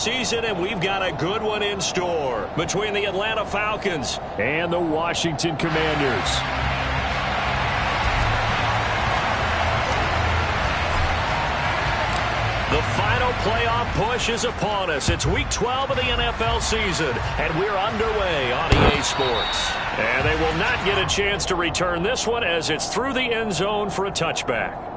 season, and we've got a good one in store between the Atlanta Falcons and the Washington Commanders. The final playoff push is upon us. It's Week 12 of the NFL season, and we're underway on EA Sports. And they will not get a chance to return this one as it's through the end zone for a touchback.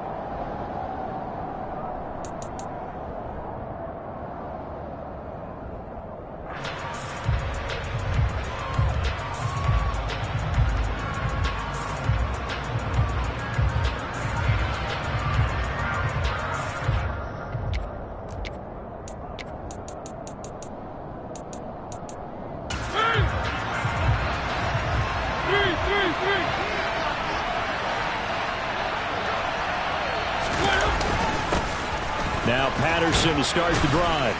Now Patterson to start the drive.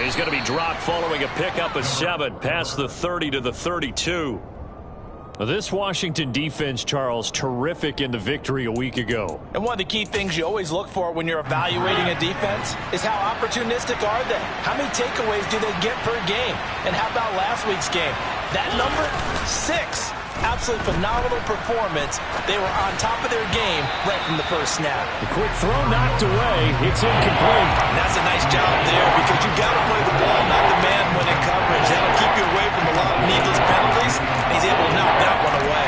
He's going to be dropped following a pickup of 7 past the 30 to the 32. This Washington defense, Charles, terrific in the victory a week ago. And one of the key things you always look for when you're evaluating a defense is how opportunistic are they? How many takeaways do they get per game? And how about last week's game? That number, 6. Absolutely phenomenal performance. They were on top of their game right from the first snap. The quick throw knocked away. It's incomplete. And that's a nice job there because you got to play the ball, not the man when in coverage. That'll keep you away from a lot of needless penalties. And he's able to knock that one away.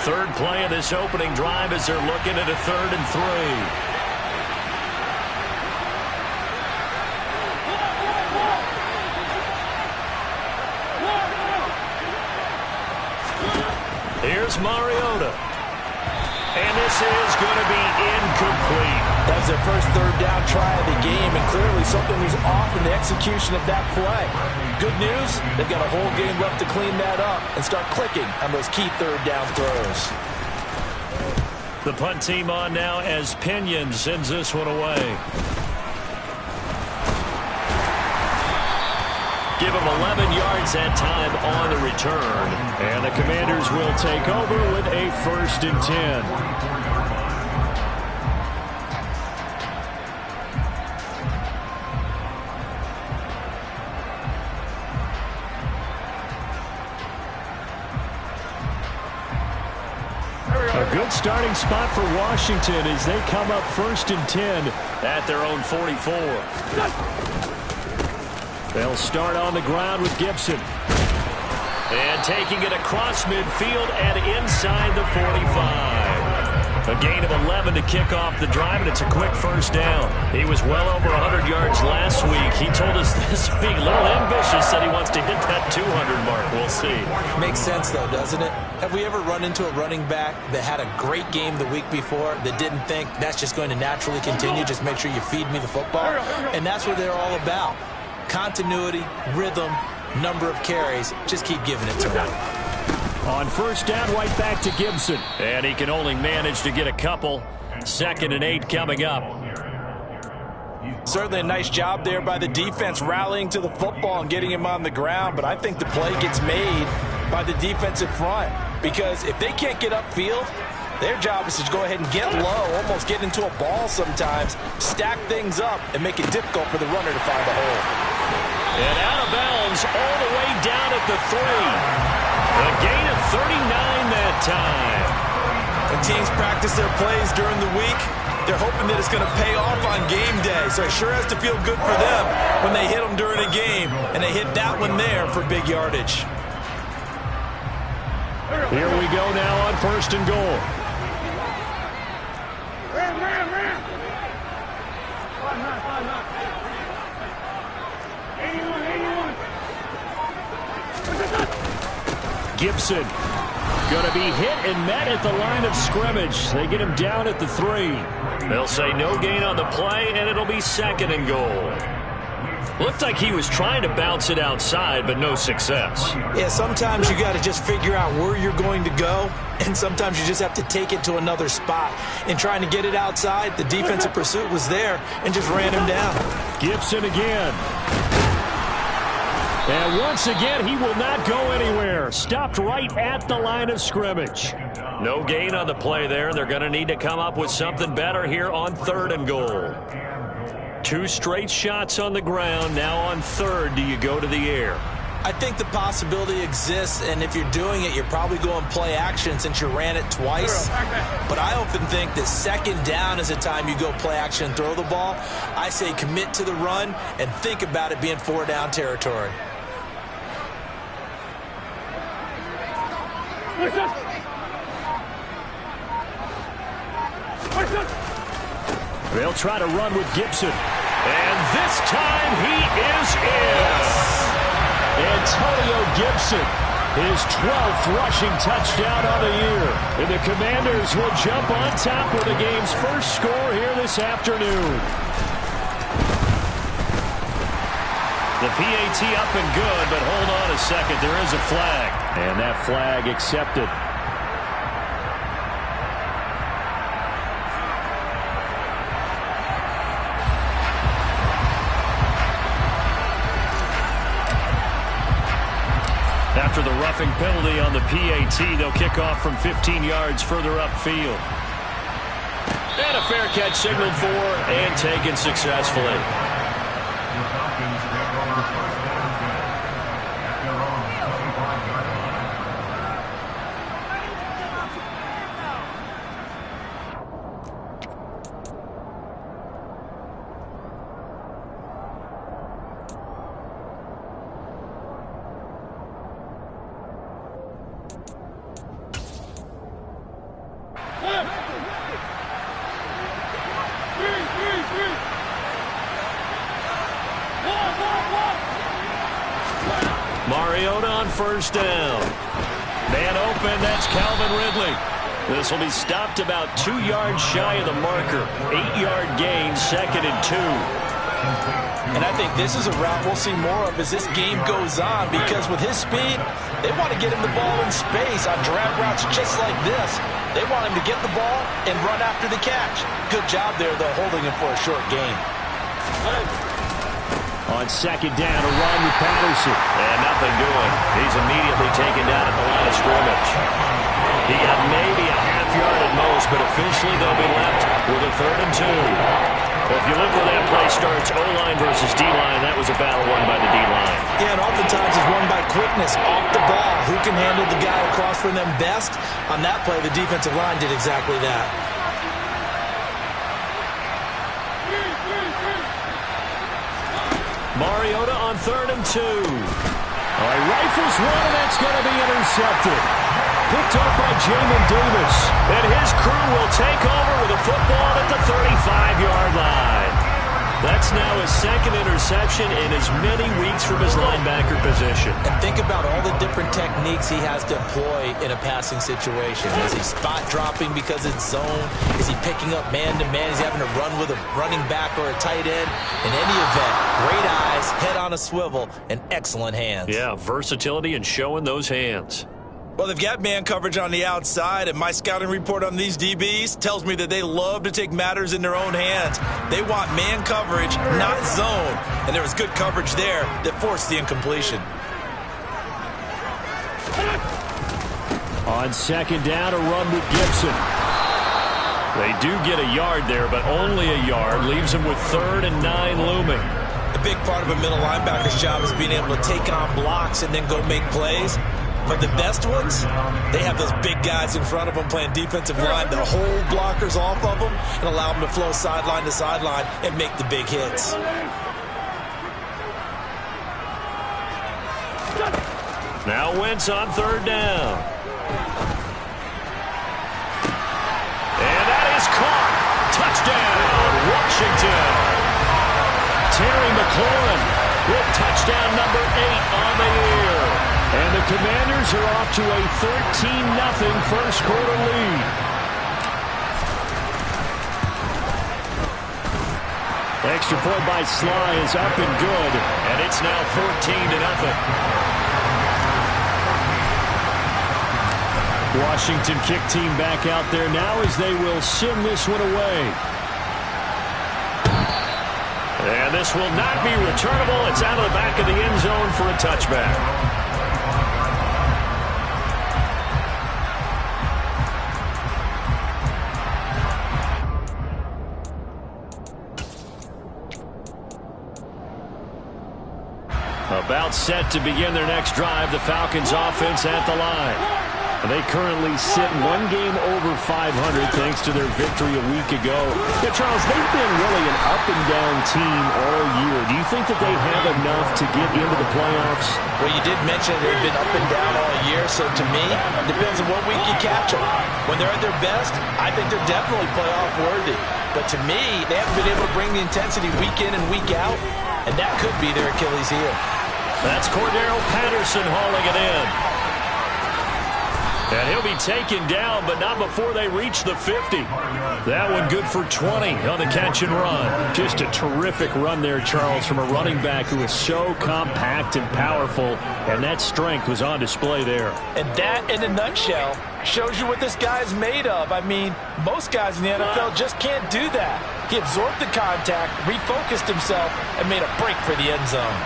Third play of this opening drive as they're looking at a 3rd and 3. Here's Mariota. And this is going to be incomplete. That was their first 3rd down try of the game, and clearly something was off in the execution of that play. Good news, they've got a whole game left to clean that up and start clicking on those key 3rd down throws. The punt team on now as Pinion sends this one away. Give him 11 yards that time on the return. And the Commanders will take over with a 1st and 10. A good starting spot for Washington as they come up 1st and 10 at their own 44. They'll start on the ground with Gibson. And taking it across midfield and inside the 45. A gain of 11 to kick off the drive, and it's a quick 1st down. He was well over 100 yards last week. He told us this week, a little ambitious, said he wants to hit that 200 mark. We'll see. Makes sense, though, doesn't it? Have we ever run into a running back that had a great game the week before that didn't think that's just going to naturally continue? Just make sure you feed me the football. And that's what they're all about. Continuity, rhythm, number of carries. Just keep giving it to him. On 1st down, right back to Gibson. And he can only manage to get a couple. 2nd and 8 coming up. Certainly a nice job there by the defense rallying to the football and getting him on the ground. But I think the play gets made by the defensive front. Because if they can't get upfield, their job is to go ahead and get low, almost get into a ball sometimes, stack things up, and make it difficult for the runner to find a hole. And out of bounds all the way down at the 3. A gain of 39 that time. When teams practice their plays during the week, they're hoping that it's going to pay off on game day. So it sure has to feel good for them when they hit them during a game. And they hit that one there for big yardage. Here we go now on 1st and goal. Gibson going to be hit and met at the line of scrimmage. They get him down at the 3. They'll say no gain on the play, and it'll be 2nd and goal. Looked like he was trying to bounce it outside, but no success. Yeah, sometimes you got to just figure out where you're going to go, and sometimes you just have to take it to another spot. In trying to get it outside, the defensive pursuit was there and just ran him down. Gibson again. And once again, he will not go anywhere. Stopped right at the line of scrimmage. No gain on the play there. They're going to need to come up with something better here on 3rd and goal. 2 straight shots on the ground. Now on 3rd, do you go to the air? I think the possibility exists, and if you're doing it, you're probably going play action since you ran it twice. But I often think that 2nd down is the time you go play action and throw the ball. I say commit to the run and think about it being 4-down territory. They'll try to run with Gibson. And this time he is in. Antonio Gibson, his 12th rushing touchdown on the year. And the Commanders will jump on top with the game's first score here this afternoon. The PAT up and good, but hold on a second. There is a flag. And that flag accepted. After the roughing penalty on the PAT, they'll kick off from 15 yards further upfield. And a fair catch signaled for and taken successfully. Mariota on 1st down. Man open, that's Calvin Ridley. This will be stopped about 2 yards shy of the marker. 8-yard gain, 2nd and 2. And I think this is a route we'll see more of as this game goes on, because with his speed, they want to get him the ball in space on drag routes just like this. They want him to get the ball and run after the catch. Good job there, though, holding him for a short gain. On 2nd down, a run with Patterson. And nothing doing. He's immediately taken down at the line of scrimmage. He got maybe a half yard at most, but officially they'll be left with a 3rd and 2. Well, if you look where that play starts, O-line versus D-line, that was a battle won by the D-line. Yeah, and oftentimes it's won by quickness off the ball. Who can handle the guy across from them best? On that play, the defensive line did exactly that. Mariota on 3rd and 2. All right, rifles one, and that's going to be intercepted. Picked up by Jamin Davis. And his crew will take over with a football at the 35-yard line. That's now his 2nd interception in as many weeks from his linebacker position. And think about all the different techniques he has to employ in a passing situation. Is he spot dropping because it's zone? Is he picking up man-to-man? Is he having to run with a running back or a tight end? In any event, great eyes, head on a swivel, and excellent hands. Yeah, versatility and showing those hands. Well, they've got man coverage on the outside, and my scouting report on these DBs tells me that they love to take matters in their own hands. They want man coverage, not zone. And there was good coverage there that forced the incompletion. On 2nd down, a run with Gibson. They do get a yard there, but only a yard. Leaves them with 3rd and 9 looming. A big part of a middle linebacker's job is being able to take on blocks and then go make plays. But the best ones, they have those big guys in front of them playing defensive line to hold blockers off of them and allow them to flow sideline to sideline and make the big hits. Now Wentz on 3rd down. And that is caught. Touchdown, Washington. Terry McLaurin with touchdown number 8 on the year. And the Commanders are off to a 13-0 first quarter lead. Extra point by Sly is up and good. And it's now 14-0. Washington kick team back out there now as they will send this one away. And this will not be returnable. It's out of the back of the end zone for a touchback. About set to begin their next drive, the Falcons offense at the line. They currently sit one game over 500 thanks to their victory a week ago. Yeah, Charles, they've been really an up-and-down team all year. Do you think that they have enough to get into the playoffs? Well, you did mention they've been up and down all year, so to me, it depends on what week you catch them. When they're at their best, I think they're definitely playoff worthy. But to me, they haven't been able to bring the intensity week in and week out, and that could be their Achilles heel. That's Cordero Patterson hauling it in. And he'll be taken down, but not before they reach the 50. That one good for 20 on the catch and run. Just a terrific run there, Charles, from a running back who is so compact and powerful, and that strength was on display there. And that, in a nutshell, shows you what this guy's made of. I mean, most guys in the NFL just can't do that. He absorbed the contact, refocused himself, and made a break for the end zone.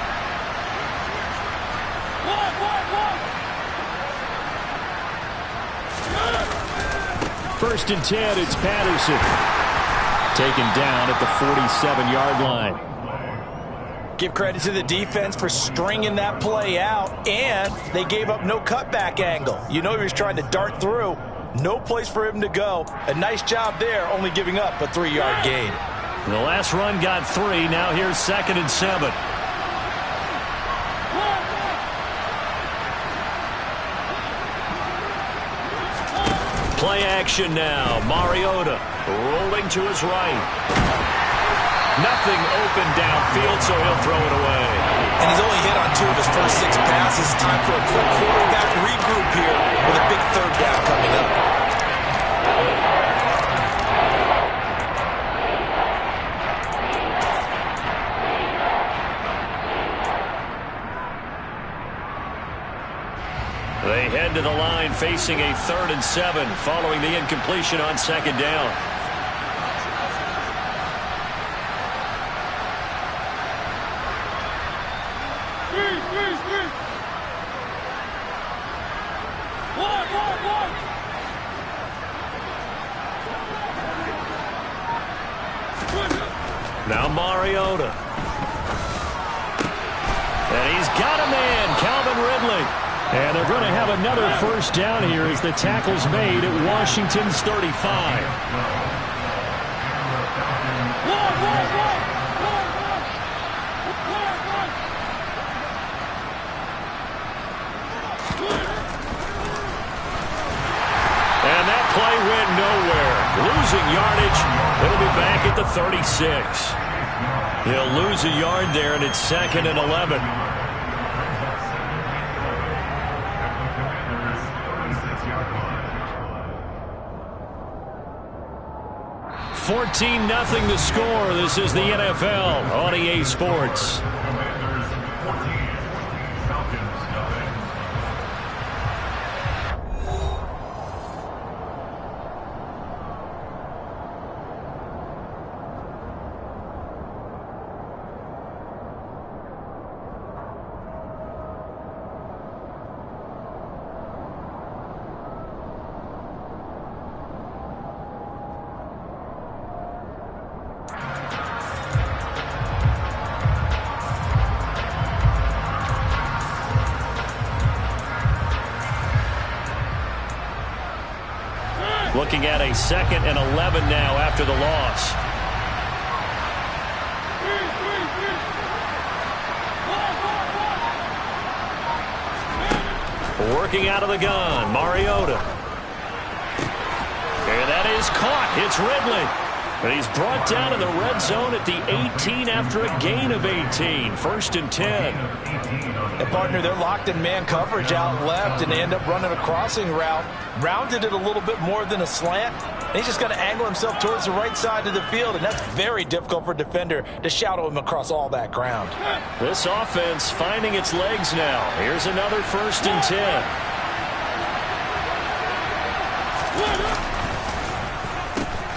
First and 10, it's Patterson. Taken down at the 47-yard line. Give credit to the defense for stringing that play out, and they gave up no cutback angle. You know he was trying to dart through. No place for him to go. A nice job there, only giving up a 3-yard gain. The last run got 3. Now here's 2nd and 7. Play action now. Mariota rolling to his right. Nothing open downfield, so he'll throw it away. And he's only hit on 2 of his first 6 passes. Time for a quick quarterback regroup here with a big 3rd down coming up. They head to the line facing a 3rd and 7 following the incompletion on 2nd down. Now Mariota. And he's got a man, Calvin Ridley. And they're going to have another first down here as the tackle's made at Washington's 35. And that play went nowhere. Losing yardage. It'll be back at the 36. He'll lose a yard there, and it's 2nd and 11. 14-0 the score. This is the NFL on EA Sports. Looking at a 2nd and 11 now after the loss. Working out of the gun, Mariota. And that is caught. It's Ridley. And he's brought down in the red zone at the 18 after a gain of 18. 1st and 10. And partner, they're locked in man coverage out left, and they end up running a crossing route. Rounded it a little bit more than a slant. And he's just going to angle himself towards the right side of the field, and that's very difficult for a defender to shadow him across all that ground. This offense finding its legs now. Here's another 1st and 10.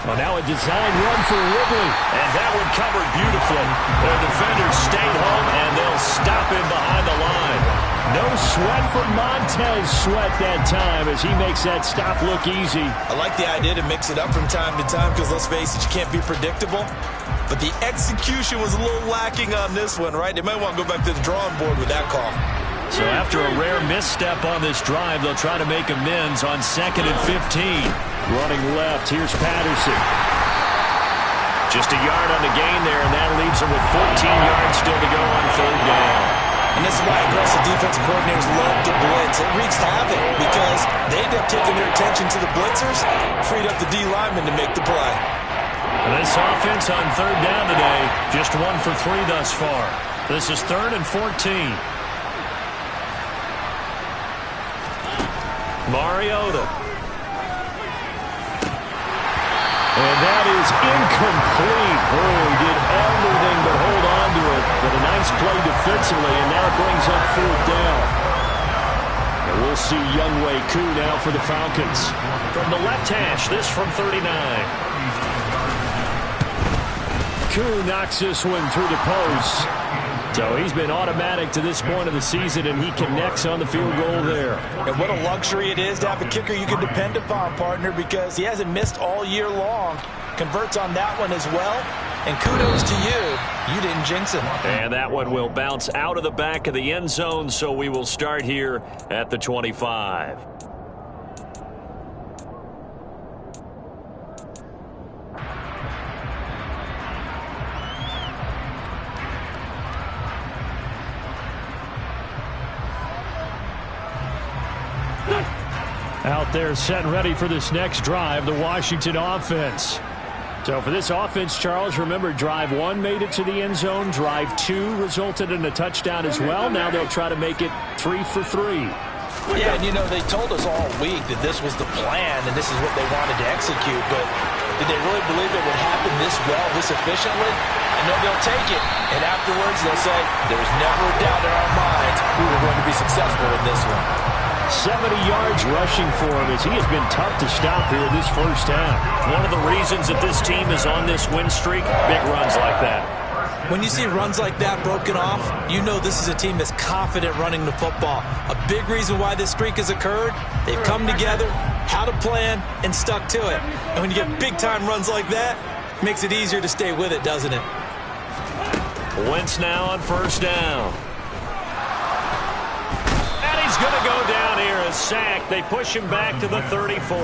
Well, now a design run for Ridley. And that one covered beautifully. The defenders stayed home, and they'll stop him behind the line. No sweat for Montez Sweat that time as he makes that stop look easy. I like the idea to mix it up from time to time because, let's face it, you can't be predictable. But the execution was a little lacking on this one, right? They might want to go back to the drawing board with that call. So after a rare misstep on this drive, they'll try to make amends on 2nd and 15. Running left, here's Patterson. Just a yard on the gain there, and that leaves them with 14 yards still to go on 3rd down. And this is why aggressive defensive coordinators love to blitz. It wreaks havoc because they end up taking their attention to the blitzers, freed up the D lineman to make the play. And this offense on 3rd down today, just 1 for 3 thus far. This is 3rd and 14. Mariota. And that is incomplete. Oh, he did everything but hold on to it. But a nice play defensively, and now it brings up 4th down. And we'll see Younghoe Koo now for the Falcons. From the left hash, this from 39. Koo knocks this one through the post. So he's been automatic to this point of the season, and he connects on the field goal there. And what a luxury it is to have a kicker you can depend upon, partner, because he hasn't missed all year long. Converts on that one as well. And kudos to you. You didn't jinx him. And that one will bounce out of the back of the end zone, so we will start here at the 25. Out there set and ready for this next drive, the Washington offense. So for this offense, Charles, remember drive 1 made it to the end zone. Drive 2 resulted in a touchdown as well. Now they'll try to make it 3 for 3. Yeah, and you know, they told us all week that this was the plan and this is what they wanted to execute. But did they really believe it would happen this well, this efficiently? I know they'll take it. And afterwards they'll say, there was never a doubt in our minds we were going to be successful in this one. 70 yards rushing for him as he has been tough to stop here this first half. One of the reasons that this team is on this win streak, big runs like that. When you see runs like that broken off, you know this is a team that's confident running the football. A big reason why this streak has occurred, they've come together, had a plan, and stuck to it. And when you get big-time runs like that, it makes it easier to stay with it, doesn't it? Wentz now on 1st down. He's going to go down here, a sack. They push him back to the 34.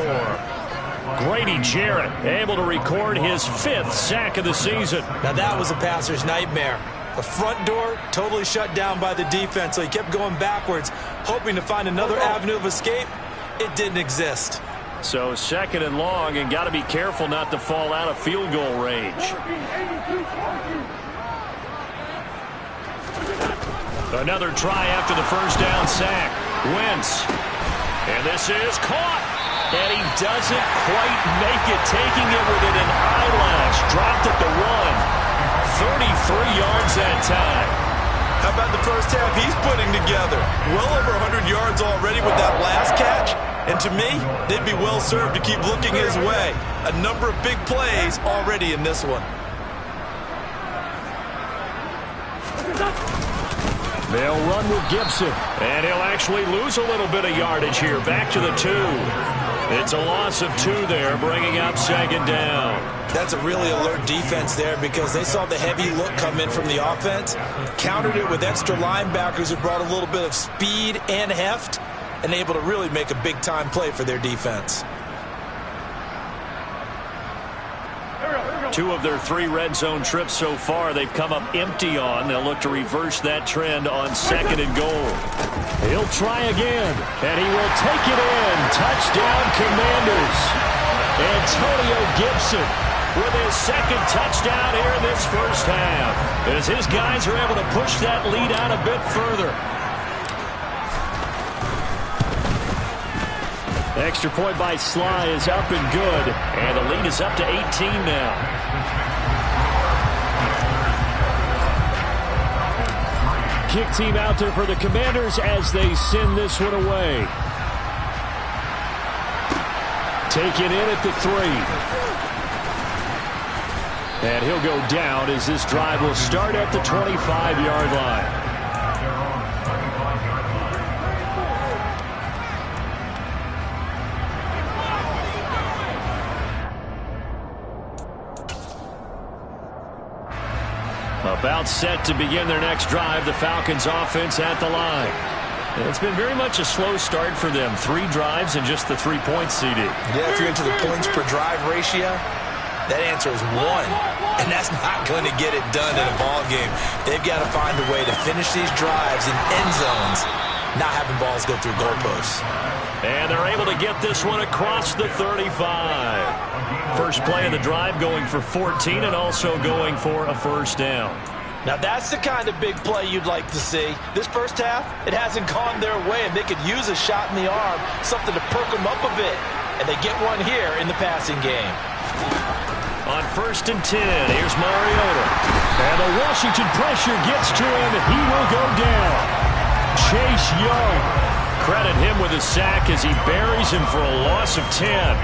Grady Jarrett able to record his 5th sack of the season. Now that was a passer's nightmare. The front door totally shut down by the defense, so he kept going backwards, hoping to find another avenue of escape. It didn't exist. So 2nd and long, and got to be careful not to fall out of field goal range. Another try after the 1st down sack. Wentz. And this is caught. And he doesn't quite make it, taking it within an eyelash. Dropped at the 1. 33 yards that time. How about the first half he's putting together? Well over 100 yards already with that last catch. And to me, they'd be well served to keep looking his way. A number of big plays already in this one. They'll run with Gibson. And he'll actually lose a little bit of yardage here. Back to the 2. It's a loss of 2 there, bringing up 2nd down. That's a really alert defense there because they saw the heavy look come in from the offense, countered it with extra linebackers who brought a little bit of speed and heft, and able to really make a big-time play for their defense. 2 of their 3 red zone trips so far they've come up empty on. They'll look to reverse that trend on 2nd and goal. He'll try again, and he will take it in. Touchdown, Commanders. Antonio Gibson with his 2nd touchdown here in this first half, as his guys are able to push that lead out a bit further. Extra point by Sly is up and good, and the lead is up to 18 now. Kick team out there for the Commanders as they send this one away. Taken in at the 3. And he'll go down as this drive will start at the 25-yard line. About set to begin their next drive, the Falcons offense at the line. It's been very much a slow start for them. 3 drives and just the 3 points, CD. Yeah, if you're into the points per drive ratio, that answer is 1. And that's not going to get it done in a ball game. They've got to find a way to finish these drives in end zones, not having balls go through goalposts. And they're able to get this one across the 35. First play of the drive going for 14 and also going for a first down. Now that's the kind of big play you'd like to see. This first half, it hasn't gone their way, and they could use a shot in the arm, something to perk them up a bit. And they get one here in the passing game. On 1st and 10, here's Mariota. And the Washington pressure gets to him. He will go down. Chase Young. Credit him with a sack as he buries him for a loss of 10.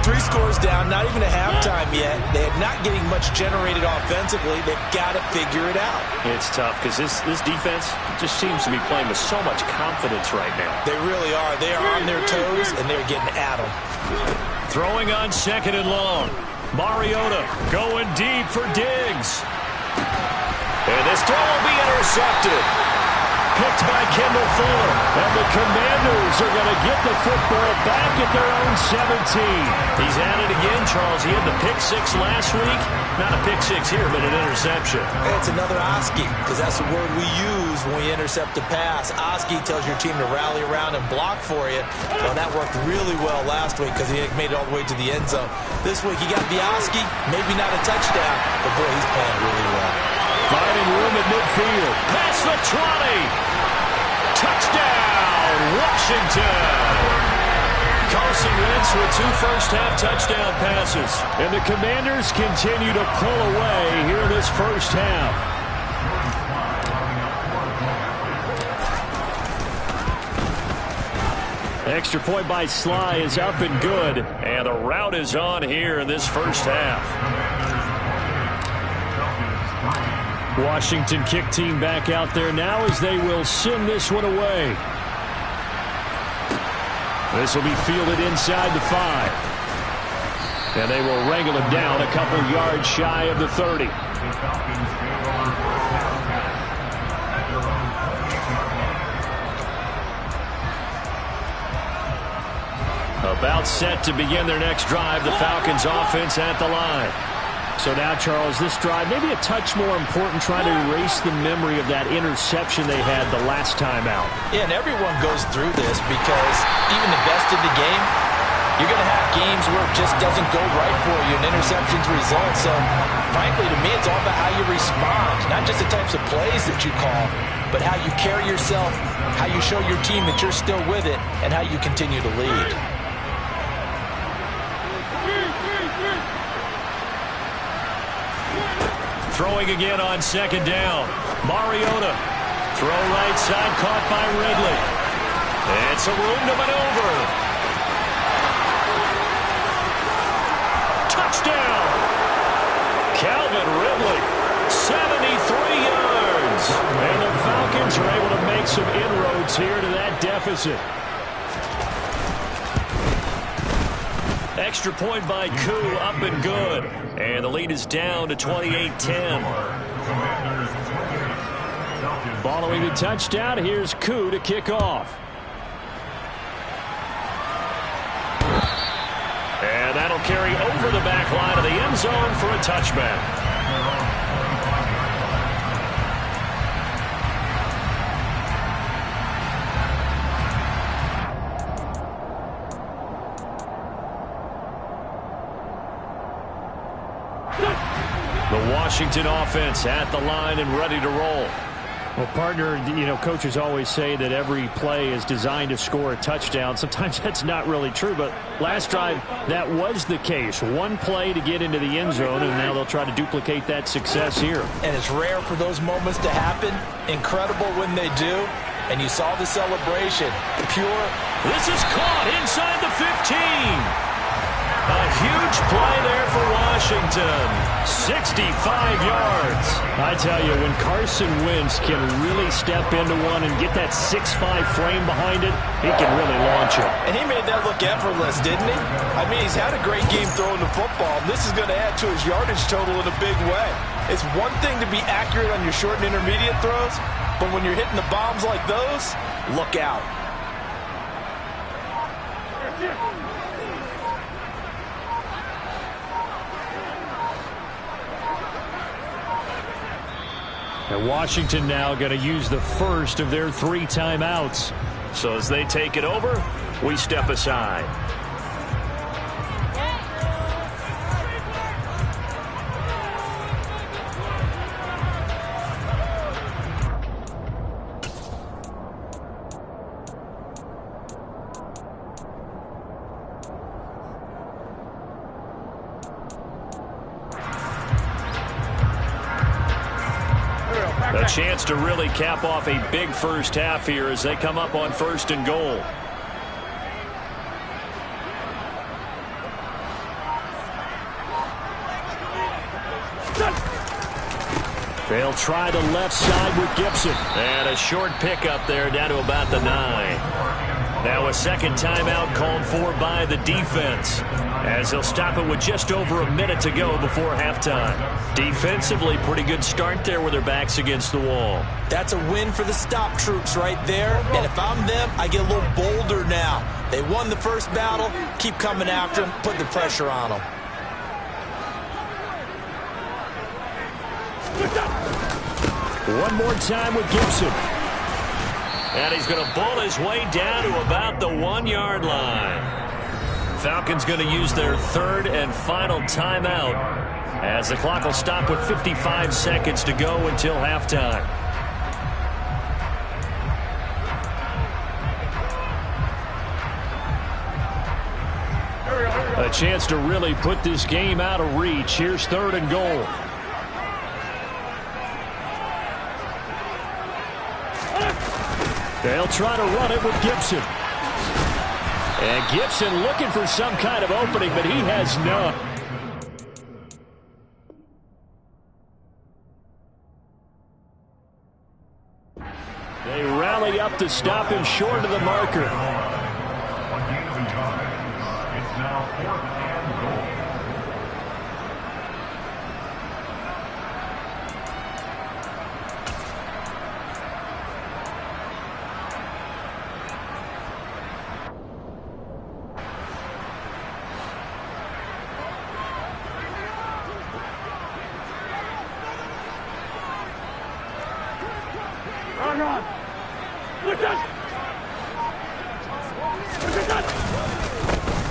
3 scores down, not even a halftime yet. They're not getting much generated offensively. They've got to figure it out. It's tough because this defense just seems to be playing with so much confidence right now. They really are. They are on their toes, and they're getting at them. Throwing on 2nd and long. Mariota going deep for Diggs. And this throw will be intercepted. Picked by Kendall Fuller. And the Commanders are going to get the football back at their own 17. He's at it again, Charles. He had the pick 6 last week. Not a pick 6 here, but an interception. It's another Oski, because that's the word we use when we intercept a pass. Oski tells your team to rally around and block for you. Well, that worked really well last week because he made it all the way to the end zone. This week he got the Oski, maybe not a touchdown, but boy, he's playing really well. Finding room at midfield. Pass the 20. Touchdown, Washington. Carson Wentz with 2 first-half touchdown passes. And the Commanders continue to pull away here in this first half. Extra point by Sly is up and good. And the route is on here in this first half. Washington kick team back out there now as they will send this one away. This will be fielded inside the 5. And they will wrangle him down a couple yards shy of the 30. About set to begin their next drive, the Falcons offense at the line. So now, Charles, this drive, maybe a touch more important, trying to erase the memory of that interception they had the last time out. Yeah, and everyone goes through this because even the best in the game, you're going to have games where it just doesn't go right for you and interceptions result. So, frankly, to me, it's all about how you respond, not just the types of plays that you call, but how you carry yourself, how you show your team that you're still with it, and how you continue to lead. Throwing again on 2nd down. Mariota. Throw right side, caught by Ridley. It's a room to maneuver. Touchdown. Calvin Ridley. 73 yards. And the Falcons are able to make some inroads here to that deficit. Extra point by Koo, up and good. And the lead is down to 28-10. Following the touchdown, here's Koo to kick off. And that'll carry over the back line of the end zone for a touchback. The Washington offense at the line and ready to roll. Well, partner, coaches always say that every play is designed to score a touchdown. Sometimes that's not really true, but last drive, that was the case. One play to get into the end zone, and now they'll try to duplicate that success here. And it's rare for those moments to happen. Incredible when they do. And you saw the celebration. Pure. This is caught inside the 15. A huge play there for Washington. 65 yards. I tell you, when Carson Wentz can really step into one and get that 6'5" frame behind it, he can really launch it. And he made that look effortless, didn't he? I mean, he's had a great game throwing the football. This is going to add to his yardage total in a big way. It's one thing to be accurate on your short and intermediate throws, but when you're hitting the bombs like those, look out. And Washington now going to use the first of their 3 timeouts. So as they take it over, we step aside. A chance to really cap off a big first half here as they come up on 1st and goal. They'll try the left side with Gibson. And a short pickup there down to about the 9. Now a second timeout called for by the defense, as they'll stop it with just over a minute to go before halftime. Defensively, pretty good start there with their backs against the wall. That's a win for the stop troops right there. And if I'm them, I get a little bolder now. They won the first battle. Keep coming after them. Put the pressure on them. One more time with Gibson. And he's going to bull his way down to about the 1-yard line. Falcons going to use their 3rd and final timeout, as the clock will stop with 55 seconds to go until halftime. A chance to really put this game out of reach. Here's 3rd and goal. They'll try to run it with Gibson. And Gibson looking for some kind of opening, but he has none. They rally up to stop him short of the marker. It's now 4th and goal.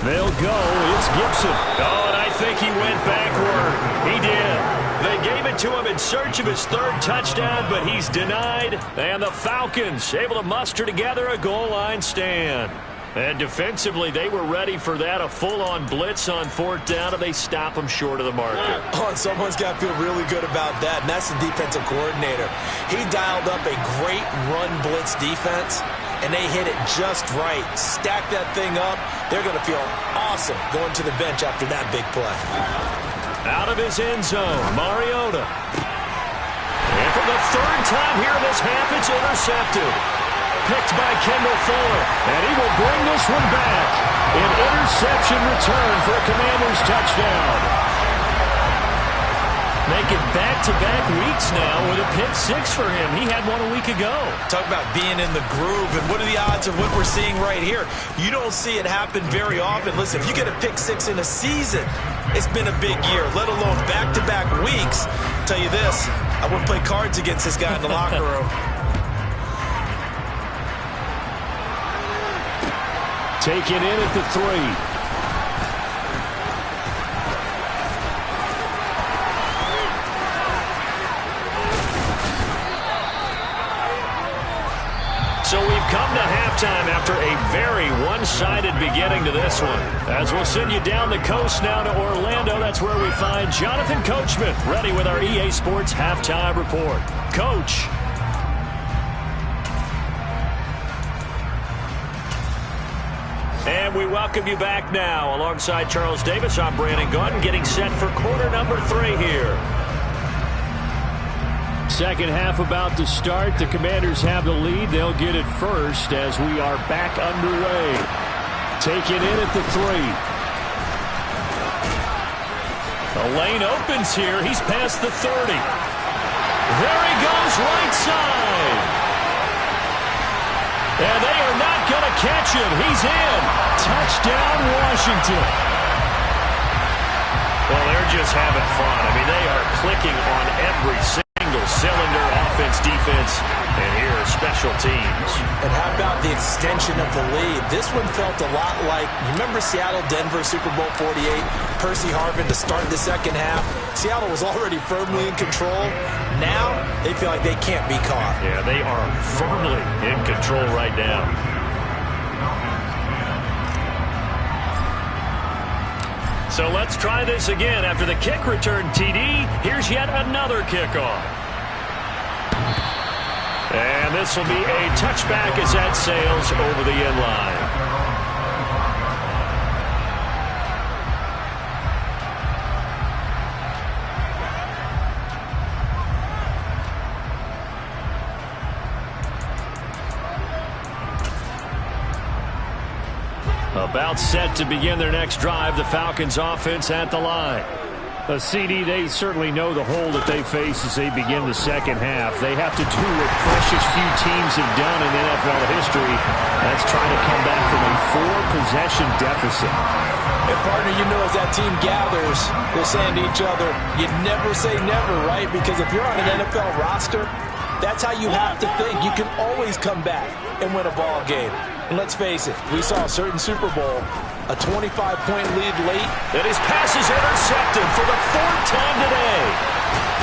They'll go. It's Gibson. Oh, and I think he went backward. He did. They gave it to him in search of his 3rd touchdown, but he's denied. And the Falcons able to muster together a goal line stand. And defensively, they were ready for that, a full-on blitz on 4th down, and they stop him short of the marker. Oh, and someone's got to feel really good about that, and that's the defensive coordinator. He dialed up a great run blitz defense, and they hit it just right. Stack that thing up. They're going to feel awesome going to the bench after that big play. Out of his end zone, Mariota. And for the 3rd time here in this half, it's intercepted. Picked by Kendall Fuller, and he will bring this one back. An interception return for a Commanders touchdown. Making back-to-back weeks now with a pick 6 for him. He had one a week ago. Talk about being in the groove, and what are the odds of what we're seeing right here? You don't see it happen very often. Listen, if you get a pick 6 in a season, it's been a big year, let alone back-to-back weeks. I'll tell you this, I wouldn't play cards against this guy in the locker room. Taken in at the 3. So we've come to halftime after a very one-sided beginning to this one. As we'll send you down the coast now to Orlando, that's where we find Jonathan Coachman ready with our EA Sports Halftime Report. Coach. And And we welcome you back now. Alongside Charles Davis, I'm Brandon Gunn, getting set for quarter number 3 here. Second half about to start. The Commanders have the lead. They'll get it first as we are back underway. Taken in at the 3. The lane opens here. He's past the 30. There he goes, right side. And they are not going to catch him. He's in. Touchdown, Washington. Well, they're just having fun. I mean, they are clicking on every single cylinder, offense, defense, and here are special teams. And how about the extension of the lead? This one felt a lot like, you remember Seattle-Denver Super Bowl 48? Percy Harvin to start the second half. Seattle was already firmly in control. Now they feel like they can't be caught. Yeah, they are firmly in control right now. So let's try this again. After the kick return TD, here's yet another kickoff. And this will be a touchback as that sails over the end line. About set to begin their next drive, the Falcons offense at the line. CD, they certainly know the hole that they face as they begin the second half. They have to do what precious few teams have done in NFL history. That's trying to come back from a 4-possession deficit. And partner, you know, as that team gathers, they're saying to each other, you never say never, right? Because if you're on an NFL roster, that's how you have to think. You can always come back and win a ball game. And let's face it, we saw a certain Super Bowl, a 25-point lead late. And his pass is intercepted for the 4th time today.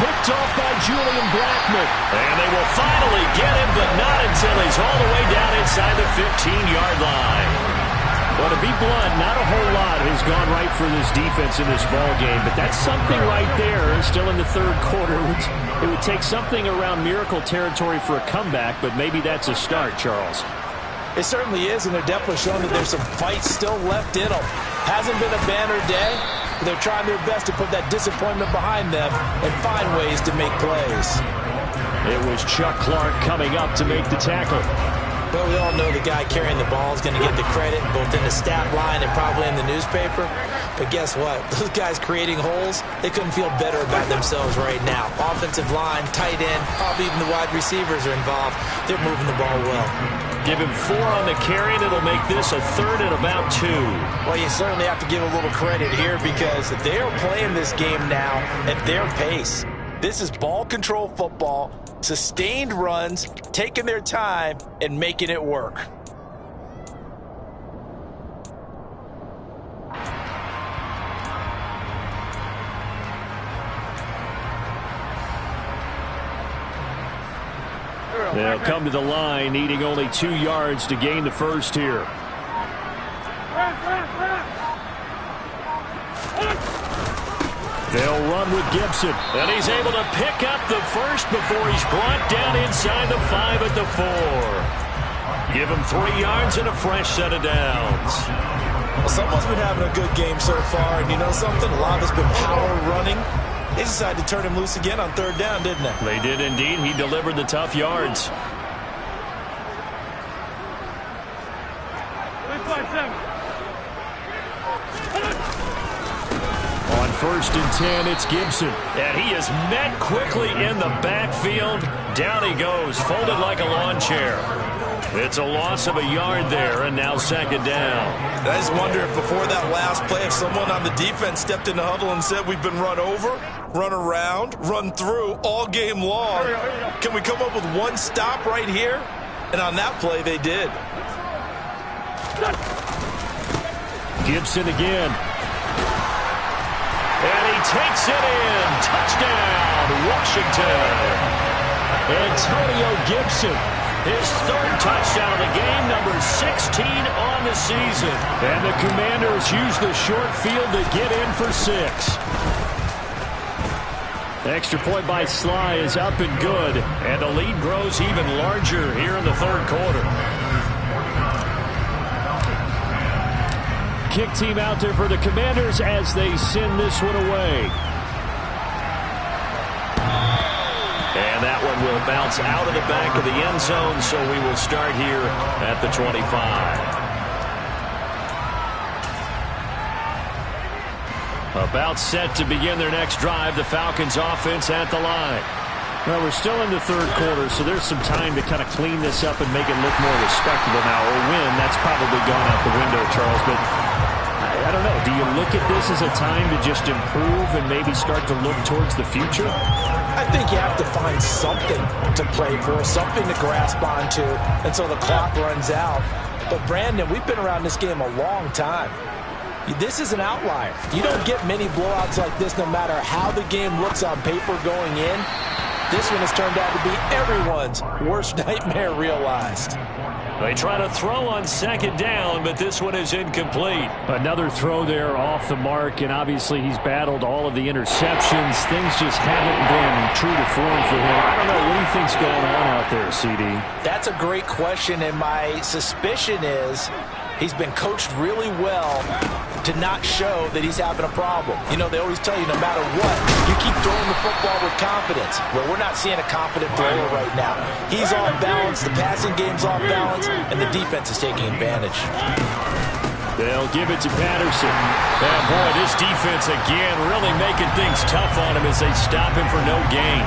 Picked off by Julian Blackmon. And they will finally get him, but not until he's all the way down inside the 15-yard line. Well, to be blunt, not a whole lot has gone right for this defense in this ball game, but that's something right there. Still in the third quarter. It would take something around miracle territory for a comeback, but maybe that's a start, Charles. It certainly is, and they're definitely showing that there's some fight still left in them. Hasn't been a banner day, but they're trying their best to put that disappointment behind them and find ways to make plays. It was Chuck Clark coming up to make the tackle. But we all know the guy carrying the ball is going to get the credit, both in the stat line and probably in the newspaper. But guess what? Those guys creating holes, they couldn't feel better about themselves right now. Offensive line, tight end, probably even the wide receivers are involved. They're moving the ball well. Give him 4 on the carry, and it'll make this a 3rd and about 2. Well, you certainly have to give a little credit here because they are playing this game now at their pace. This is ball control football, sustained runs, taking their time, and making it work. They'll come to the line, needing only 2 yards to gain the first here. They'll run with Gibson. And he's able to pick up the first before he's brought down inside the 5 at the 4. Give him 3 yards and a fresh set of downs. Well, someone's been having a good game so far, and you know something? A lot of it's been power running. They decided to turn him loose again on 3rd down, didn't they? They did indeed. He delivered the tough yards. On 1st and 10, it's Gibson. And he is met quickly in the backfield. Down he goes, folded like a lawn chair. It's a loss of a yard there, and now 2nd down. I just wonder if before that last play, if someone on the defense stepped in the huddle and said, we've been run over, run around, run through all game long. Can we come up with one stop right here? And on that play, they did. Gibson again. And he takes it in. Touchdown, Washington. Antonio Gibson. His 3rd touchdown of the game, number 16 on the season. And the Commanders use the short field to get in for 6. Extra point by Sly is up and good. And the lead grows even larger here in the 3rd quarter. kick team out there for the Commanders as they send this one away. And that one will bounce out of the back of the end zone, so we will start here at the 25. About set to begin their next drive, the Falcons offense at the line. Well, we're still in the third quarter, so there's some time to kind of clean this up and make it look more respectable now. Or win, that's probably gone out the window, Charles. But I don't know. Do you look at this as a time to just improve and maybe start to look towards the future? I think you have to find something to play for, something to grasp onto until the clock runs out. But, Brandon, we've been around this game a long time. This is an outlier. You don't get many blowouts like this no matter how the game looks on paper going in. This one has turned out to be everyone's worst nightmare realized. They try to throw on second down, but this one is incomplete. Another throw there off the mark, and obviously he's battled all of the interceptions. Things just haven't been true to form for him. I don't know. What do you think's going on out there, CD? That's a great question, and my suspicion is he's been coached really well to not show that he's having a problem. You know, they always tell you no matter what, you keep throwing the football with confidence. Well, we're not seeing a confident thrower right now. He's off balance, the passing game's off balance, and the defense is taking advantage. They'll give it to Patterson. And boy, this defense again really making things tough on him as they stop him for no gain.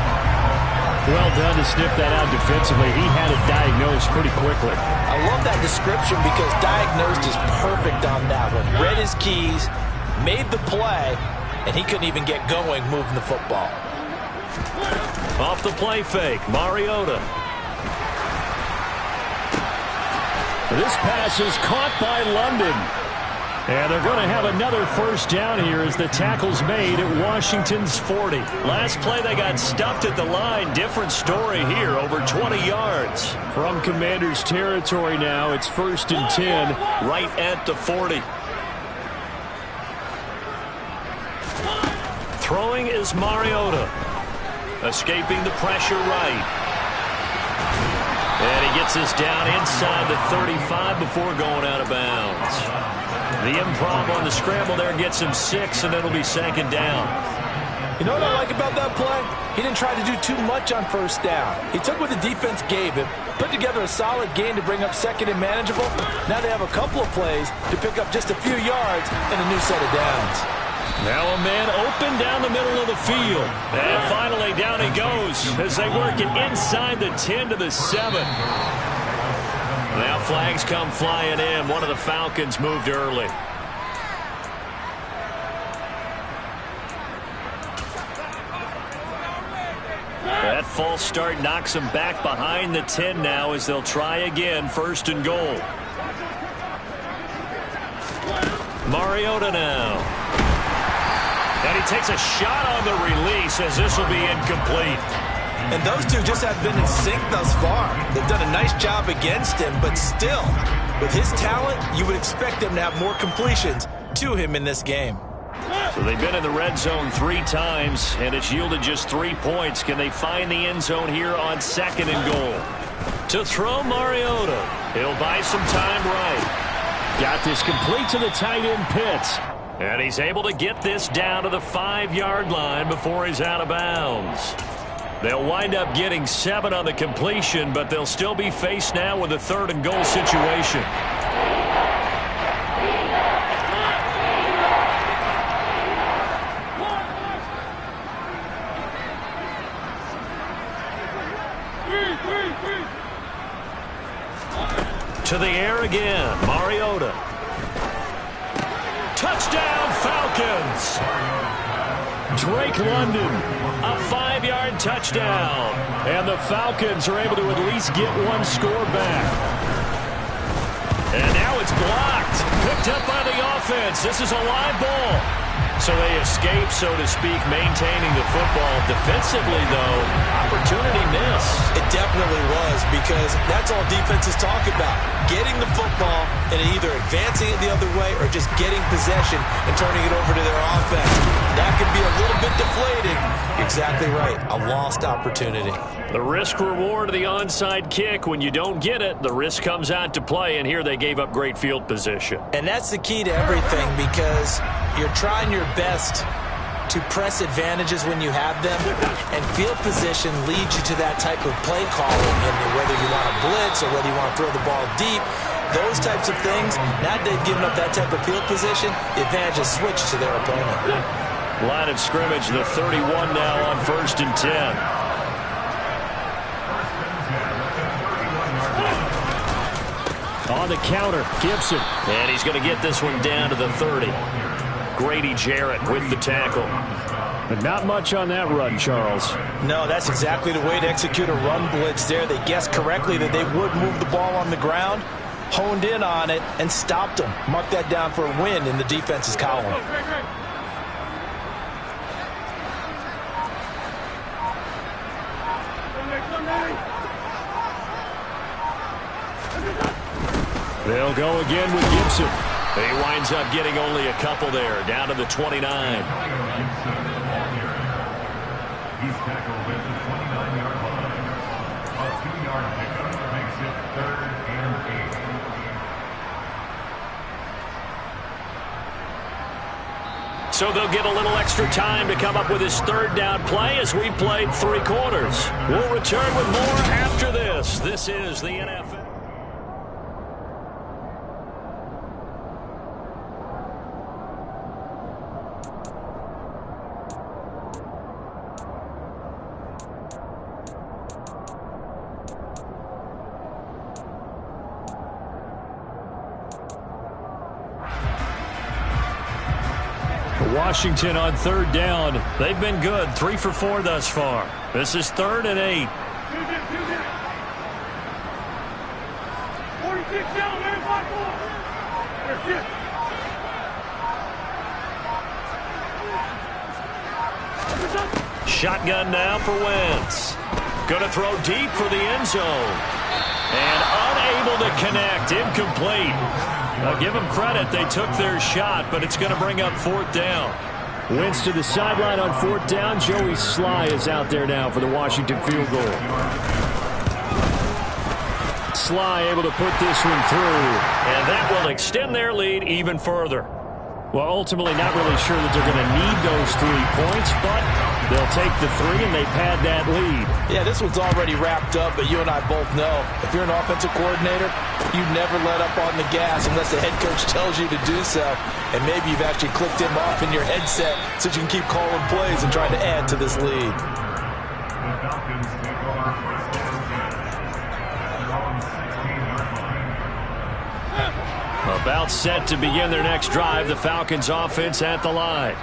Well done to sniff that out defensively. He had it diagnosed pretty quickly. I love that description because diagnosed is perfect on that one. Read his keys, made the play, and he couldn't even get going moving the football. Off the play fake, Mariota. This pass is caught by London. And they're going to have another first down here as the tackle's made at Washington's 40. Last play they got stuffed at the line. Different story here, over 20 yards. From Commanders territory now, it's 1st and 10. Right at the 40. Throwing is Mariota. Escaping the pressure right. And he gets this down inside the 35 before going out of bounds. The improv on the scramble there gets him 6, and it'll be 2nd down. You know what I like about that play? He didn't try to do too much on first down. He took what the defense gave him, put together a solid gain to bring up 2nd and manageable. Now they have a couple of plays to pick up just a few yards and a new set of downs. Now a man open down the middle of the field. And finally down he goes as they work it inside the 10 to the 7. Now flags come flying in. One of the Falcons moved early. That false start knocks them back behind the 10 now as they'll try again. 1st and goal. Mariota now. And he takes a shot on the release as this will be incomplete. And those two just have been in sync thus far. They've done a nice job against him, but still, with his talent, you would expect him to have more completions to him in this game. So they've been in the red zone 3 times, and it's yielded just 3 points. Can they find the end zone here on 2nd and goal? To throw Mariota. He'll buy some time right. Got this complete to the tight end Pitts. And he's able to get this down to the 5-yard line before he's out of bounds. They'll wind up getting 7 on the completion, but they'll still be faced now with a 3rd and goal situation. To the air again, Mariota. Touchdown, Falcons! Drake London. A 5-yard touchdown. And the Falcons are able to at least get one score back. And now it's blocked. Picked up by the offense. This is a live ball. So they escape, so to speak, maintaining the football. Defensively, though, opportunity missed. It definitely was, because that's all defenses talk about. Getting the football and either advancing it the other way or just getting possession and turning it over to their offense. That can be a little bit deflating. Exactly right. A lost opportunity. The risk-reward of the onside kick. When you don't get it, the risk comes out to play, and here they gave up great field position. And that's the key to everything, because you're trying your best to press advantages when you have them, and field position leads you to that type of play calling, and whether you want to blitz or whether you want to throw the ball deep, those types of things. Now that they've given up that type of field position, the advantage is switched to their opponent. Line of scrimmage, the 31 now on 1st and 10. On the counter, Gibson. And he's going to get this one down to the 30. Grady Jarrett with the tackle. But not much on that run, Charles. No, that's exactly the way to execute a run blitz there. They guessed correctly that they would move the ball on the ground, honed in on it, and stopped them. Mark that down for a win in the defense's column. They'll go again with Gibson. He winds up getting only a couple there, down to the 29. He's tackled at the 29-yard line. A 2-yard pickup makes it 3rd and 8. So they'll get a little extra time to come up with his 3rd down play as we played 3 quarters. We'll return with more after this. This is the NFL. Washington on 3rd down. They've been good, 3 for 4 thus far. This is 3rd and 8. 46 down, man, 5-4. Shotgun now for Wentz. Going to throw deep for the end zone. And unable to connect, incomplete. I'll give them credit. They took their shot, but it's going to bring up 4th down. Wentz to the sideline on 4th down. Joey Sly is out there now for the Washington field goal. Sly able to put this one through. And that will extend their lead even further. Well, ultimately not really sure that they're going to need those 3 points, but they'll take the 3 and they pad that lead. Yeah, this one's already wrapped up, but you and I both know if you're an offensive coordinator, you never let up on the gas unless the head coach tells you to do so. And maybe you've actually clicked him off in your headset so you can keep calling plays and trying to add to this lead. The Falcons take over 1st and 10. They're on 16-yard line. About set to begin their next drive, the Falcons offense at the line.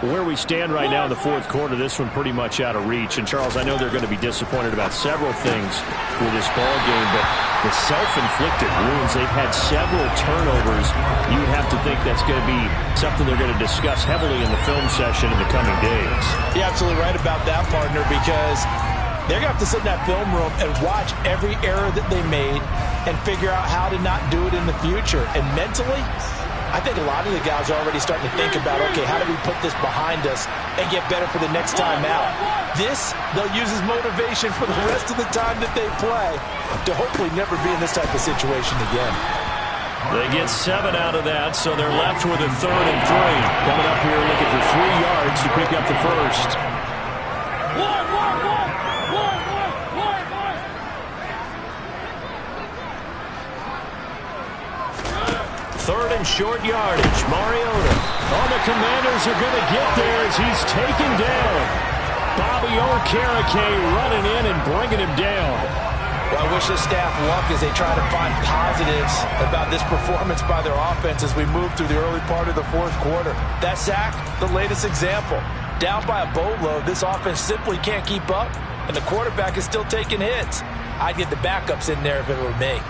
Where we stand right now in the 4th quarter, this one pretty much out of reach. And, Charles, I know they're going to be disappointed about several things with this ball game, but the self-inflicted wounds, they've had several turnovers. You would have to think that's going to be something they're going to discuss heavily in the film session in the coming days. You're absolutely right about that, partner, because they're going to have to sit in that film room and watch every error that they made and figure out how to not do it in the future. And mentally, I think a lot of the guys are already starting to think about, okay, how do we put this behind us and get better for the next time out? This, they'll use as motivation for the rest of the time that they play to hopefully never be in this type of situation again. They get 7 out of that, so they're left with a 3rd and 3. Coming up here looking for 3 yards to pick up the first. Third and short yardage. Mariota. Oh, the Commanders are going to get there as he's taken down. Bobby Okereke running in and bringing him down. Well, I wish the staff luck as they try to find positives about this performance by their offense as we move through the early part of the 4th quarter. That sack, the latest example. Down by a boatload, this offense simply can't keep up, and the quarterback is still taking hits. I'd get the backups in there if it were me.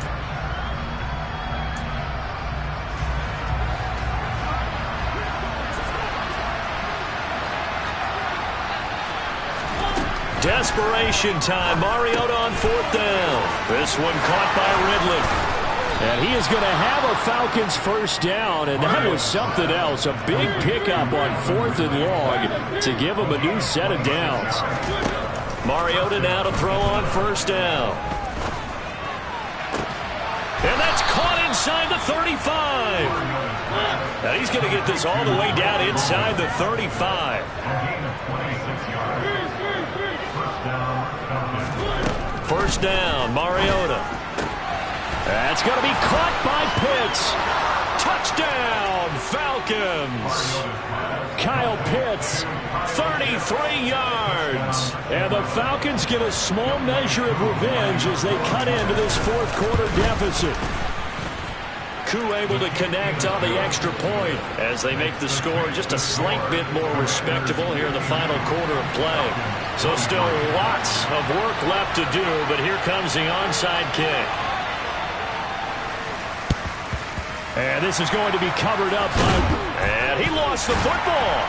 Desperation time. Mariota on 4th down. This one caught by Ridley. And he is going to have a Falcons first down, and that was something else. A big pickup on 4th and long to give him a new set of downs. Mariota now to throw on 1st down. And that's caught inside the 35. Now he's going to get this all the way down inside the 35. First down, Mariota. That's going to be caught by Pitts. Touchdown, Falcons. Kyle Pitts, 33 yards. and the Falcons get a small measure of revenge as they cut into this 4th quarter deficit. Koo able to connect on the extra point as they make the score just a slight bit more respectable here in the final quarter of play. So still lots of work left to do, but here comes the onside kick. And this is going to be covered up by... And he lost the football.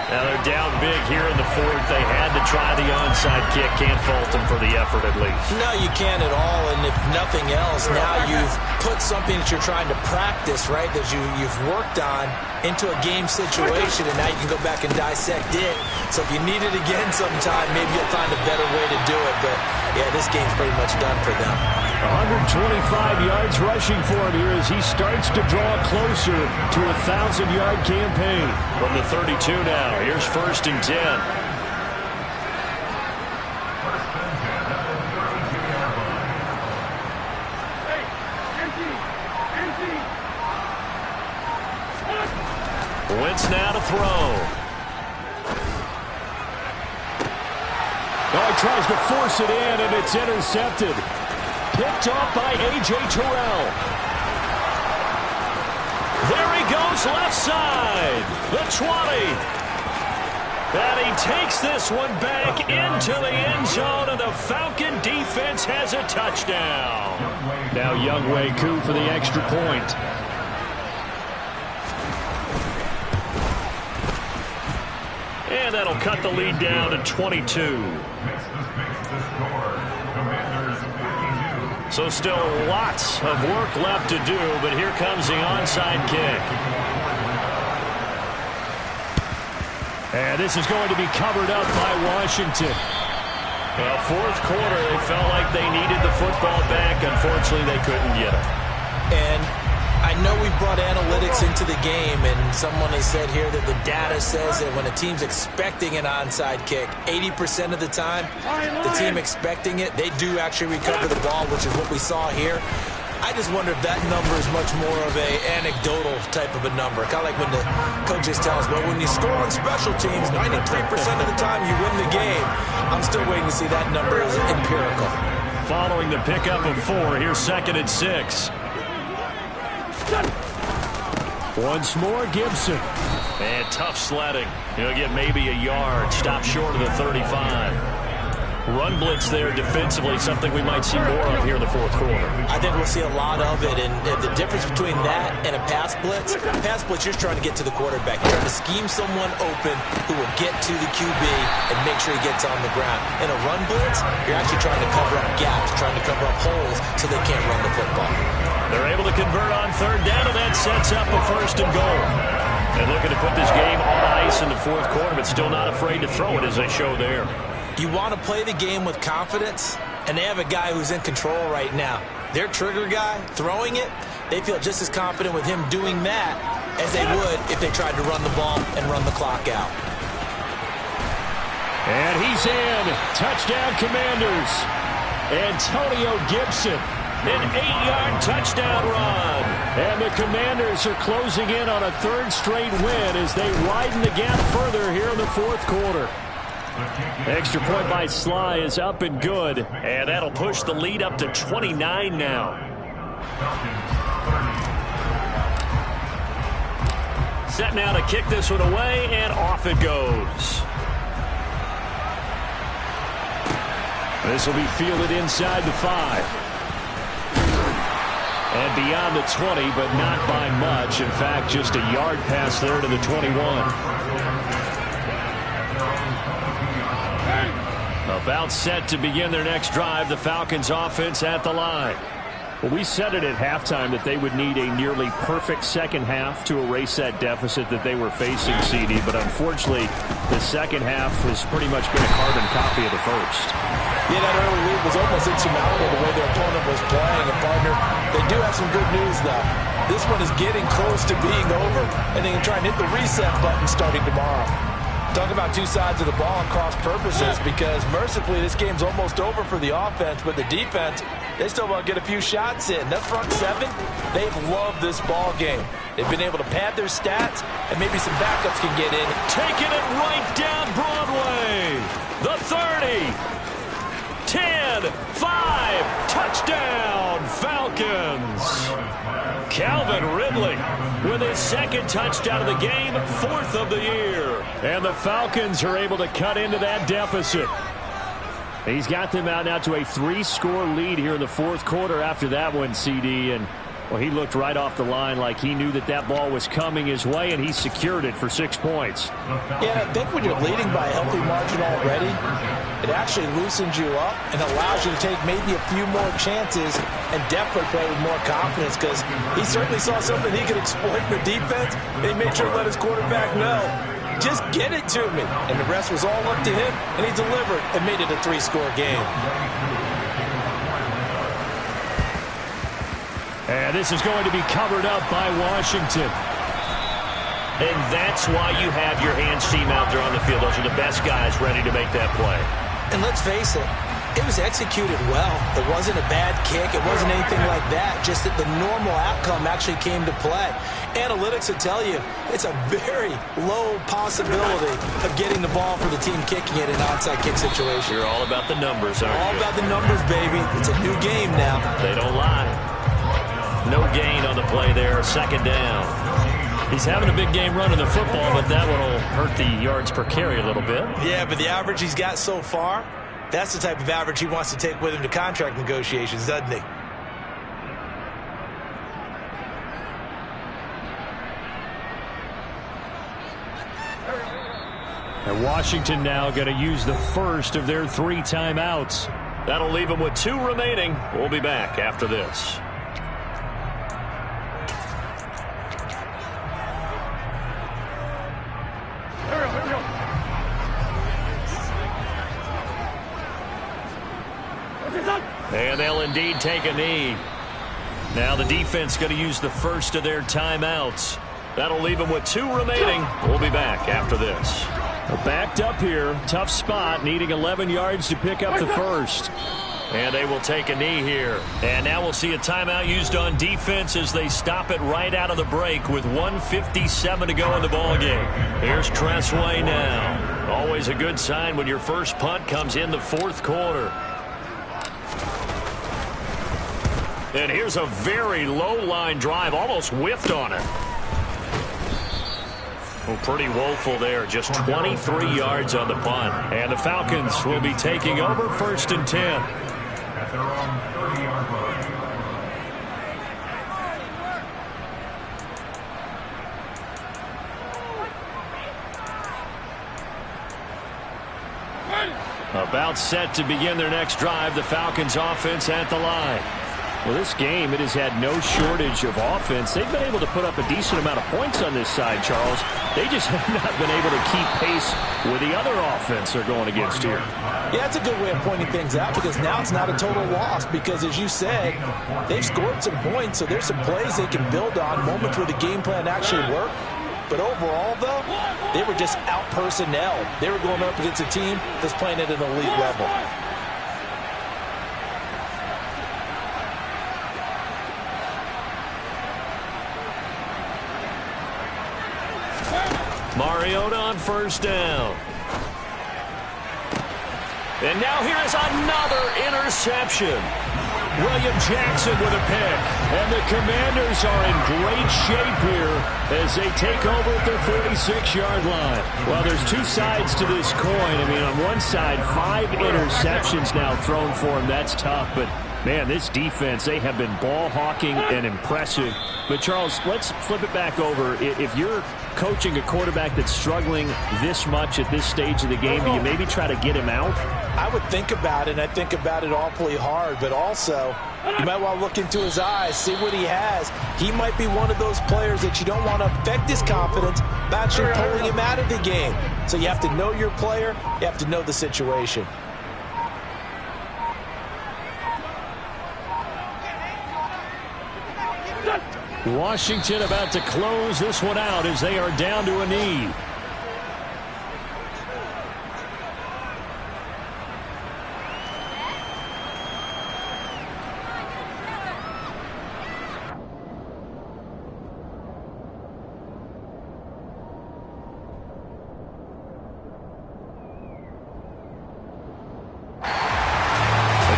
Now they're down big here in the 4th. They had to try the onside kick. Can't fault them for the effort at least. No, you can't at all. And if nothing else, now you've put something that you're trying to practice, right, that you've worked on into a game situation, and now you can go back and dissect it. So if you need it again sometime, maybe you'll find a better way to do it. But, yeah, this game's pretty much done for them. 125 yards rushing for him here as he starts to draw closer to a 1,000-yard campaign. From the 32 now, here's 1st and 10. Wentz now to throw. Oh, he tries to force it in, and it's intercepted. Picked off by A.J. Terrell. There he goes, left side. The 20. And he takes this one back into the end zone, and the Falcon defense has a touchdown. Now Younghoe Koo for the extra point. And that'll cut the lead down to 22. So still lots of work left to do, but here comes the onside kick. And this is going to be covered up by Washington. Well, 4th quarter, they felt like they needed the football back. Unfortunately, they couldn't get it. And I know we brought analytics into the game, and someone has said here that the data says that when a team's expecting an onside kick, 80% of the time, the team expecting it, they do actually recover the ball, which is what we saw here. I just wonder if that number is much more of a anecdotal type of a number. Kind of like when the coaches tell us, well, when you score on special teams, 93% of the time you win the game. I'm still waiting to see that number as empirical. Following the pickup of 4, here's 2nd and 6. Once more, Gibson. And tough sledding. He'll get maybe a yard. Stop short of the 35. Run blitz there defensively, something we might see more of here in the 4th quarter. I think we'll see a lot of it, and the difference between that and a pass blitz, you're trying to get to the quarterback. You're trying to scheme someone open who will get to the QB and make sure he gets on the ground. In a run blitz, you're actually trying to cover up gaps, trying to cover up holes so they can't run the football. They're able to convert on 3rd down, and that sets up a 1st and goal. And looking to put this game on ice in the 4th quarter, but still not afraid to throw it as they show there. You want to play the game with confidence, and they have a guy who's in control right now. Their trigger guy, throwing it, they feel just as confident with him doing that as they would if they tried to run the ball and run the clock out. And he's in. Touchdown, Commanders. Antonio Gibson. An 8-yard touchdown run. And the Commanders are closing in on a 3rd straight win as they widen the gap further here in the 4th quarter. Extra point by Sly is up and good. And that'll push the lead up to 29 now. Set now to kick this one away, and off it goes. This will be fielded inside the 5. And beyond the 20, but not by much. In fact, just a yard pass there to the 21. About set to begin their next drive. The Falcons offense at the line. Well, we said it at halftime that they would need a nearly perfect second half to erase that deficit that they were facing, CD. But unfortunately, the second half has pretty much been a carbon copy of the first. Yeah, that early lead was almost insurmountable the way their opponent was playing. And, partner, they do have some good news, though. This one is getting close to being over, and they can try and hit the reset button starting tomorrow. Talk about two sides of the ball and cross purposes, because mercifully this game's almost over for the offense, but the defense, they still want to get a few shots in. That front seven, they've loved this ball game. They've been able to pad their stats, and maybe some backups can get in. Taking it right down Broadway. The 30. 10, 5, touchdown, Falcons. Calvin Ridley with his second touchdown of the game, 4th of the year. And the Falcons are able to cut into that deficit. He's got them out now to a 3-score lead here in the fourth quarter after that one, CD. And, well, he looked right off the line like he knew that that ball was coming his way, and he secured it for 6 points. Yeah, I think when you're leading by a healthy margin already, it actually loosens you up and allows you to take maybe a few more chances and definitely play with more confidence, because he certainly saw something he could exploit in the defense, and he made sure to let his quarterback know, just get it to me. And the rest was all up to him, and he delivered and made it a 3-score game. And this is going to be covered up by Washington. And that's why you have your hands team out there on the field. Those are the best guys ready to make that play. And let's face it, it was executed well. It wasn't a bad kick. It wasn't anything like that. Just that the normal outcome actually came to play. Analytics will tell you it's a very low possibility of getting the ball for the team kicking it in an onside kick situation. You're all about the numbers, aren't you? All about the numbers, baby. It's a new game now. They don't lie. No gain on the play there. Second down. He's having a big game running the football, but that one will hurt the yards per carry a little bit. Yeah, but the average he's got so far, that's the type of average he wants to take with him to contract negotiations, doesn't he? And Washington now going to use the first of their 3 timeouts. That'll leave them with 2 remaining. We'll be back after this. And they'll indeed take a knee. Now the defense going to use the first of their timeouts. That'll leave them with 2 remaining. We'll be back after this. Backed up here. Tough spot. Needing 11 yards to pick up the first. And they will take a knee here. And now we'll see a timeout used on defense as they stop it right out of the break with 1:57 to go in the ballgame. Here's Tressway now. Always a good sign when your first punt comes in the fourth quarter. And here's a very low-line drive, almost whiffed on it. Well, pretty woeful there, just 23 yards on the punt. And the Falcons will be taking over 1st and 10. At their own 30-yard line. About set to begin their next drive, the Falcons offense at the line. Well, this game, it has had no shortage of offense. They've been able to put up a decent amount of points on this side, Charles. They just have not been able to keep pace with the other offense they're going against here. Yeah, that's a good way of pointing things out, because now it's not a total loss, because as you said, they've scored some points, so there's some plays they can build on, moments where the game plan actually worked. But overall, though, they were just out-personnel. They were going up against a team that's playing at an elite level. Mariota on first down. And now here is another interception. William Jackson with a pick. And the Commanders are in great shape here as they take over at their 46-yard line. Well, there's 2 sides to this coin. I mean, on one side, 5 interceptions now thrown for him. That's tough. But Man, this defense, they have been ball hawking and impressive. But, Charles, let's flip it back over. If you're coaching a quarterback that's struggling this much at this stage of the game, do you maybe try to get him out? I would think about it, and I think about it awfully hard. But also, you might want to look into his eyes, see what he has. He might be one of those players that you don't want to affect his confidence by actually pulling him out of the game. So you have to know your player. You have to know the situation. Washington about to close this one out as they are down to a knee.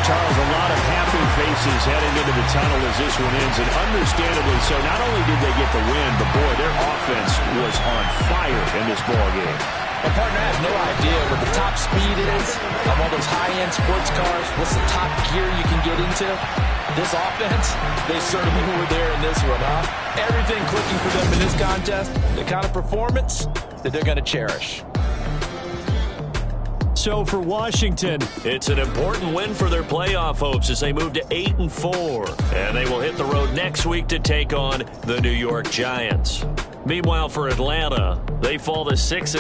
Charles, a lot of happy faces heading into the tunnel as this one ends, and understandably so. Not only did they get the win, but boy, their offense was on fire in this ball game. Well, partner, I have no idea what the top speed is of all those high-end sports cars. What's the top gear you can get into? This offense, they certainly were there in this one, huh? Everything clicking for them in this contest, the kind of performance that they're going to cherish. So for Washington, it's an important win for their playoff hopes as they move to 8-4. And they will hit the road next week to take on the New York Giants. Meanwhile, for Atlanta, they fall to 6-.